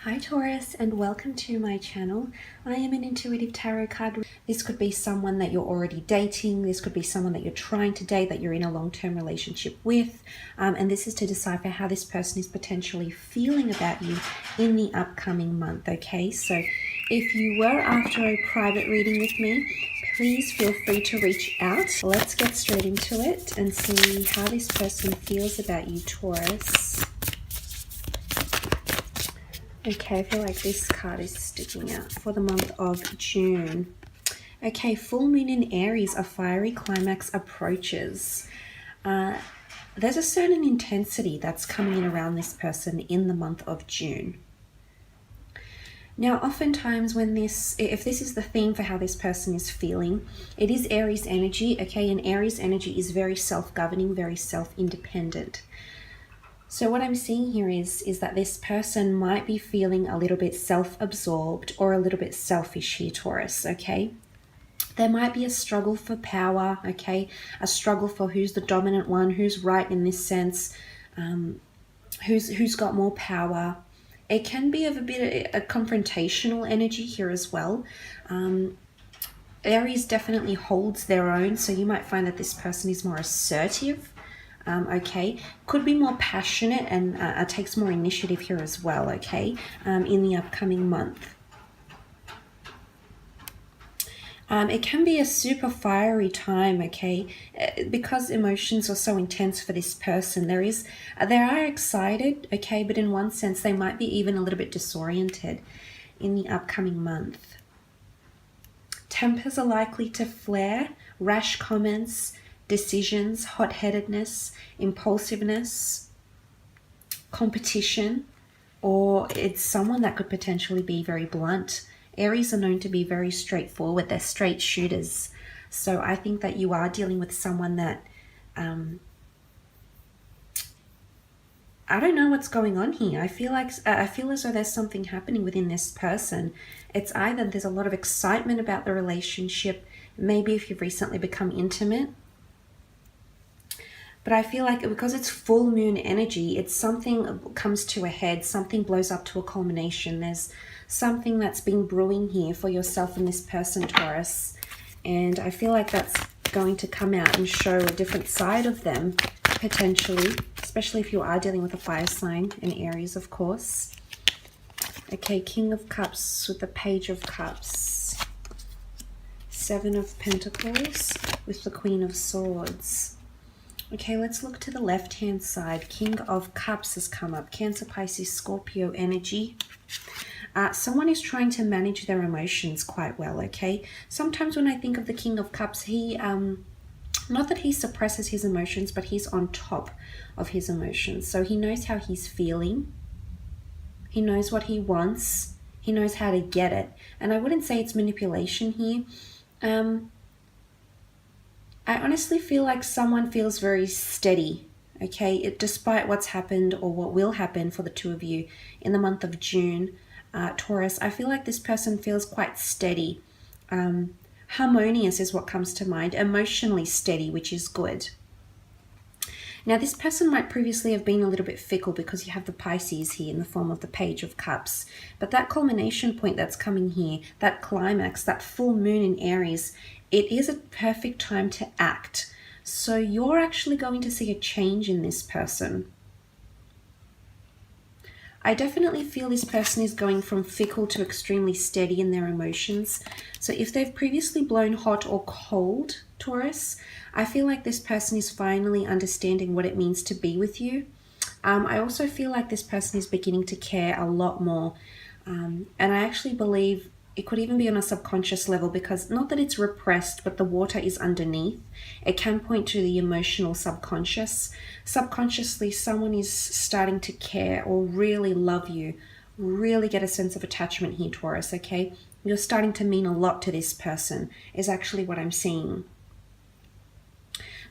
Hi Taurus, and welcome to my channel. I am an intuitive tarot card. This could be someone that you're already dating. This could be someone that you're trying to date, that you're in a long-term relationship with. And this is to decipher how this person is potentially feeling about you in the upcoming month, okay? So if you were after a private reading with me, please feel free to reach out. Let's get straight into it and see how this person feels about you, Taurus. Okay, I feel like this card is sticking out for the month of June. Okay, full moon in Aries, a fiery climax approaches. There's a certain intensity that's coming in around this person in the month of June. Now, oftentimes if this is the theme for how this person is feeling, it is Aries energy, okay? And Aries energy is very self-governing, very self-independent. So what I'm seeing here is that this person might be feeling a little bit self-absorbed or a little bit selfish here, Taurus, okay? There might be a struggle for power, okay? A struggle for who's the dominant one, who's right in this sense, who's got more power. It can be of a bit of a confrontational energy here as well. Aries definitely holds their own, so you might find that this person is more assertive. Okay, could be more passionate and takes more initiative here as well, okay, in the upcoming month. It can be a super fiery time, okay, because emotions are so intense for this person. They are excited, okay, but in one sense they might be even a little bit disoriented in the upcoming month. Tempers are likely to flare, rash comments, decisions, hot-headedness, impulsiveness, competition, or it's someone that could potentially be very blunt. Aries are known to be very straightforward. They're straight shooters. So I think that you are dealing with someone that I don't know what's going on here. I feel as though there's something happening within this person. It's either there's a lot of excitement about the relationship, maybe if you've recently become intimate. But I feel like because it's full moon energy, it's something comes to a head, something blows up to a culmination. There's something that's been brewing here for yourself and this person, Taurus. And I feel like that's going to come out and show a different side of them, potentially, especially if you are dealing with a fire sign in Aries, of course. Okay, King of Cups with the Page of Cups. Seven of Pentacles with the Queen of Swords. Okay, let's look to the left-hand side. King of Cups has come up. Cancer, Pisces, Scorpio energy. Someone is trying to manage their emotions quite well, okay? Sometimes when I think of the King of Cups, he, not that he suppresses his emotions, but he's on top of his emotions. So he knows how he's feeling. He knows what he wants. He knows how to get it. And I wouldn't say it's manipulation here. I honestly feel like someone feels very steady, okay, despite what's happened or what will happen for the two of you in the month of June, Taurus. I feel like this person feels quite steady. Harmonious is what comes to mind, emotionally steady, which is good. Now, this person might previously have been a little bit fickle because you have the Pisces here in the form of the Page of Cups. But that culmination point that's coming here, that climax, that full moon in Aries, it is a perfect time to act. So you're actually going to see a change in this person. I definitely feel this person is going from fickle to extremely steady in their emotions. So if they've previously blown hot or cold, Taurus, I feel like this person is finally understanding what it means to be with you. I also feel like this person is beginning to care a lot more. And I actually believe it could even be on a subconscious level, because not that it's repressed, but the water is underneath. It can point to the emotional subconscious. Subconsciously, someone is starting to care or really love you, really get a sense of attachment here, Taurus, okay? You're starting to mean a lot to this person, is actually what I'm seeing.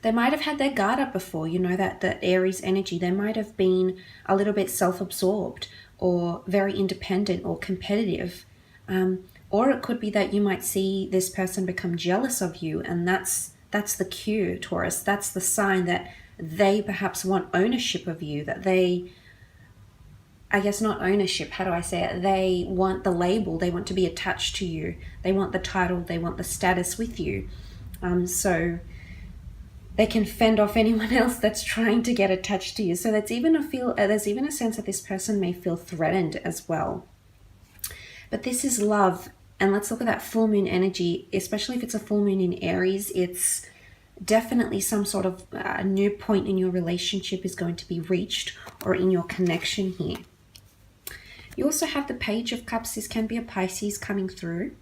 They might have had their guard up before, you know, that Aries energy. They might have been a little bit self-absorbed or very independent or competitive. Or it could be that you might see this person become jealous of you, and that's the cue, Taurus. That's the sign that they perhaps want ownership of you, that they I guess not ownership, how do I say it? They want the label, they want to be attached to you. They want the title, they want the status with you. So they can fend off anyone else that's trying to get attached to you. So there's even a sense that this person may feel threatened as well. But this is love. And let's look at that full moon energy, especially if it's a full moon in Aries. It's definitely some sort of new point in your relationship is going to be reached, or in your connection here. You also have the Page of Cups. This can be a Pisces coming through.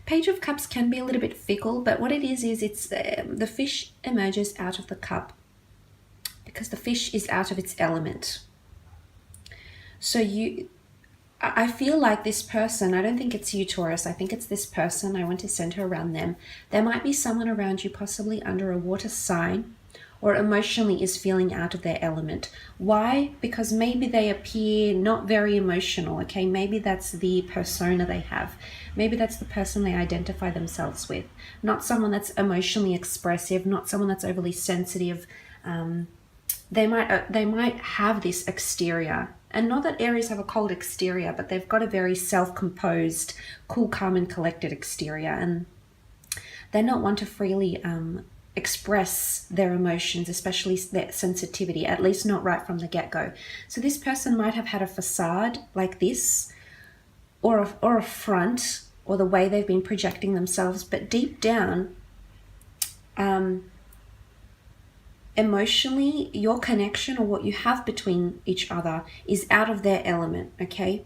Page of Cups can be a little bit fickle, but what it is it's the fish emerges out of the cup because the fish is out of its element. So I feel like this person, I don't think it's you, Taurus, I think it's this person. I want to center around them. There might be someone around you, possibly under a water sign, or emotionally is feeling out of their element. Why? Because maybe they appear not very emotional, okay? Maybe that's the persona they have. Maybe that's the person they identify themselves with. Not someone that's emotionally expressive, not someone that's overly sensitive. They might have this exterior. And not that Aries have a cold exterior, but they've got a very self-composed, cool, calm, and collected exterior. And they're not one to freely express their emotions, especially their sensitivity, at least not right from the get-go. So this person might have had a facade like this, or a front, or the way they've been projecting themselves, but deep down, emotionally, your connection, or what you have between each other, is out of their element, okay?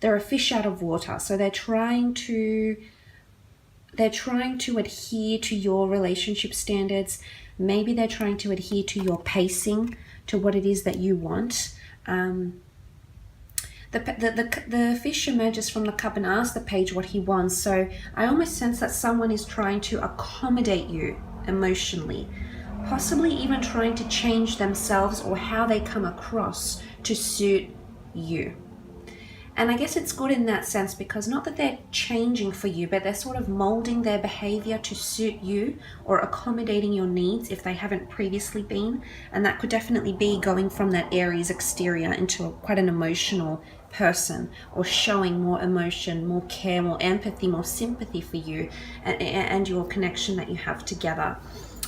They're a fish out of water, so they're trying to adhere to your relationship standards. Maybe they're trying to adhere to your pacing, to what it is that you want. The fish emerges from the cup and asks the page what he wants. So I almost sense that someone is trying to accommodate you emotionally, possibly even trying to change themselves or how they come across to suit you. And I guess it's good in that sense, because not that they're changing for you, but they're sort of molding their behavior to suit you, or accommodating your needs if they haven't previously been. And that could definitely be going from that Aries exterior into quite an emotional person, or showing more emotion, more care, more empathy, more sympathy for you and your connection that you have together.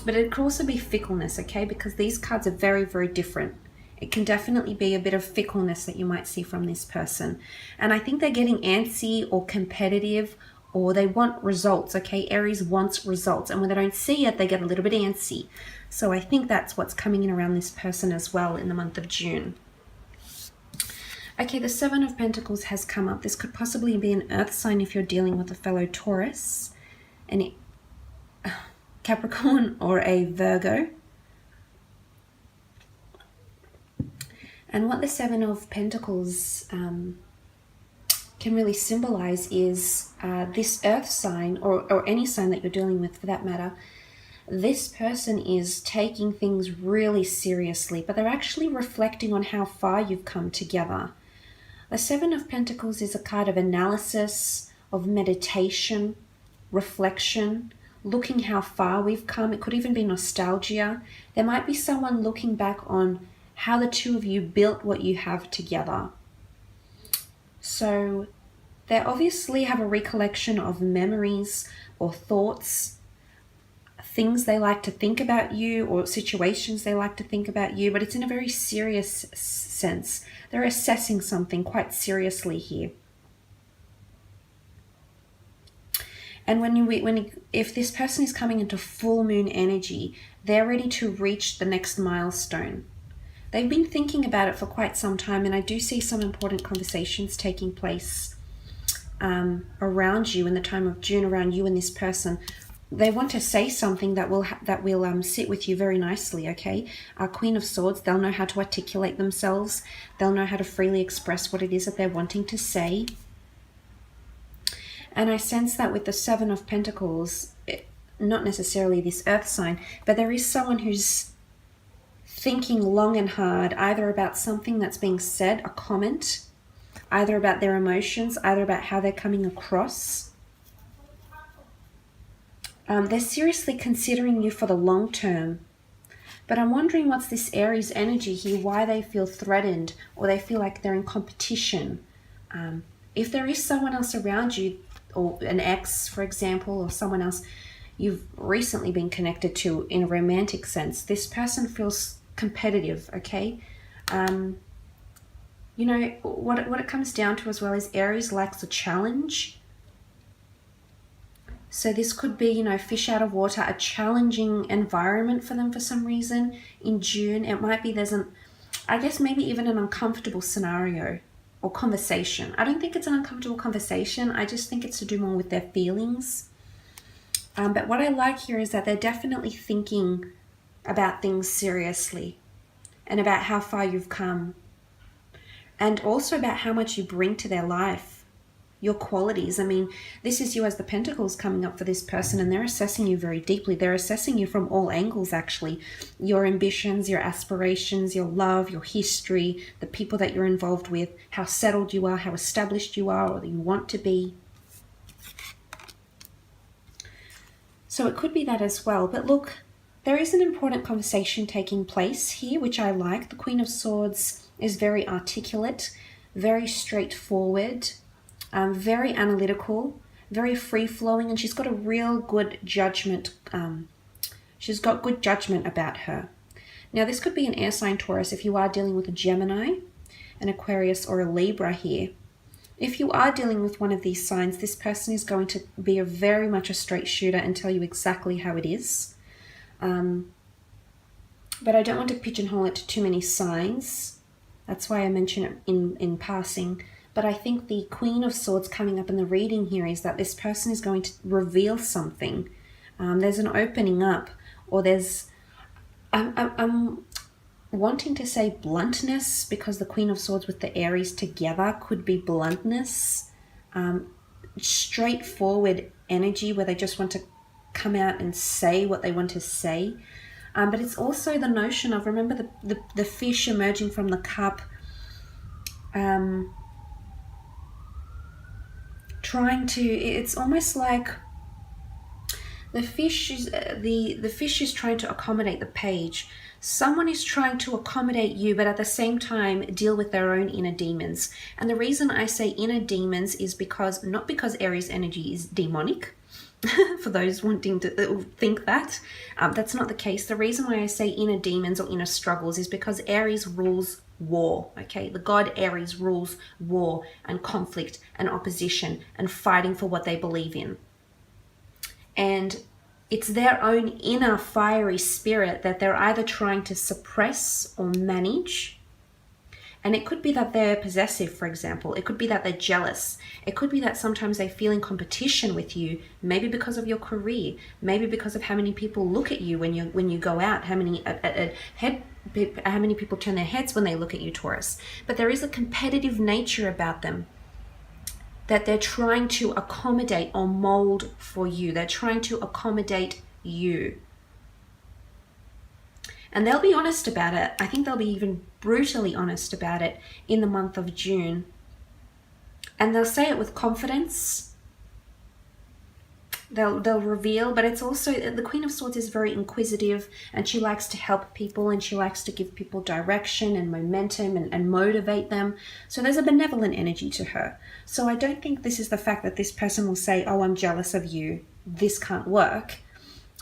But it could also be fickleness, okay? Because these cards are very, very different. It can definitely be a bit of fickleness that you might see from this person. And I think they're getting antsy or competitive, or they want results, okay? Aries wants results. And when they don't see it, they get a little bit antsy. So I think that's what's coming in around this person as well in the month of June. Okay, the Seven of Pentacles has come up. This could possibly be an earth sign if you're dealing with a fellow Taurus, and Capricorn, or a Virgo. And what the Seven of Pentacles can really symbolize is this earth sign, or any sign that you're dealing with for that matter. This person is taking things really seriously, but they're actually reflecting on how far you've come together. The Seven of Pentacles is a card of analysis, of meditation, reflection, looking how far we've come. It could even be nostalgia. There might be someone looking back on how the two of you built what you have together. So they obviously have a recollection of memories or thoughts, things they like to think about you, or situations they like to think about you, but it's in a very serious sense. They're assessing something quite seriously here. And if this person is coming into full moon energy, they're ready to reach the next milestone. They've been thinking about it for quite some time, and I do see some important conversations taking place around you in the time of June, around you and this person. They want to say something that will sit with you very nicely, okay? Queen of Swords, they'll know how to articulate themselves. They'll know how to freely express what it is that they're wanting to say. And I sense that with the Seven of Pentacles, not necessarily this earth sign, but there is someone who's thinking long and hard, either about something that's being said, a comment, either about their emotions, either about how they're coming across. They're seriously considering you for the long term. But I'm wondering what's this Aries energy here, why they feel threatened or they feel like they're in competition. If there is someone else around you, or an ex, for example, or someone else you've recently been connected to in a romantic sense, this person feels competitive, okay? You know, what it comes down to as well is Aries likes a challenge. So this could be, you know, fish out of water, a challenging environment for them for some reason. In June, it might be I guess maybe even an uncomfortable scenario or conversation. I don't think it's an uncomfortable conversation. I just think it's to do more with their feelings. But what I like here is that they're definitely thinking about things seriously and about how far you've come. And also about how much you bring to their life, your qualities. I mean, this is you as the Pentacles coming up for this person, and they're assessing you very deeply. They're assessing you from all angles, actually. Your ambitions, your aspirations, your love, your history, the people that you're involved with, how settled you are, how established you are, or you want to be. So it could be that as well. But look, there is an important conversation taking place here, which I like. The Queen of Swords is very articulate, very straightforward, very analytical, very free-flowing, and she's got a real good judgment. She's got good judgment about her. Now, this could be an air sign, Taurus, if you are dealing with a Gemini, an Aquarius, or a Libra here. If you are dealing with one of these signs, this person is going to be very much a straight shooter and tell you exactly how it is. But I don't want to pigeonhole it to too many signs. That's why I mention it in passing. But I think the Queen of Swords coming up in the reading here is that this person is going to reveal something. There's an opening up, or there's... I'm wanting to say bluntness, because the Queen of Swords with the Aries together could be bluntness. Straightforward energy where they just want to come out and say what they want to say. But it's also the notion of, remember the fish emerging from the cup, trying to, it's almost like the fish is trying to accommodate the page. Someone is trying to accommodate you, but at the same time deal with their own inner demons. And the reason I say inner demons is because, not because Aries energy is demonic, for those wanting to think that. That's not the case. The reason why I say inner demons or inner struggles is because Aries rules war, okay? The god Aries rules war and conflict and opposition and fighting for what they believe in. And it's their own inner fiery spirit that they're either trying to suppress or manage. And it could be that they're possessive, for example. It could be that they're jealous. It could be that sometimes they feel in competition with you, maybe because of your career, maybe because of how many people look at you when you go out, how many people turn their heads when they look at you, Taurus. But there is a competitive nature about them that they're trying to accommodate or mold for you. They're trying to accommodate you. And they'll be honest about it. I think they'll be even brutally honest about it in the month of June. And they'll say it with confidence. They'll reveal, but it's also, the Queen of Swords is very inquisitive, and she likes to help people, and she likes to give people direction and momentum and motivate them. So there's a benevolent energy to her. So I don't think this is the fact that this person will say, oh, I'm jealous of you, this can't work.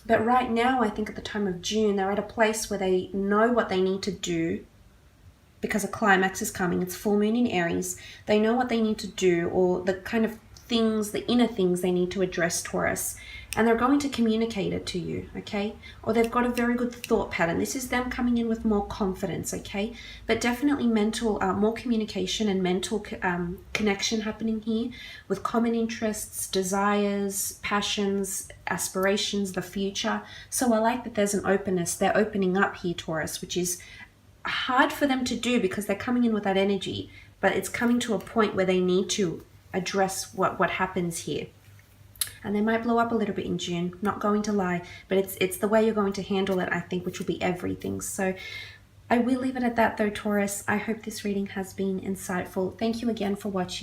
But right now, I think at the time of June, they're at a place where they know what they need to do, because a climax is coming. It's full moon in Aries. They know what they need to do, or the kind of things, the inner things they need to address, Taurus. And they're going to communicate it to you, okay? Or they've got a very good thought pattern. This is them coming in with more confidence, okay? But definitely mental, more communication and mental connection happening here, with common interests, desires, passions, aspirations, the future. So I like that there's an openness. They're opening up here, Taurus, which is hard for them to do because they're coming in with that energy. But it's coming to a point where they need to address what happens here. And they might blow up a little bit in June, not going to lie, but it's the way you're going to handle it, I think, which will be everything. So I will leave it at that though, Taurus. I hope this reading has been insightful. Thank you again for watching.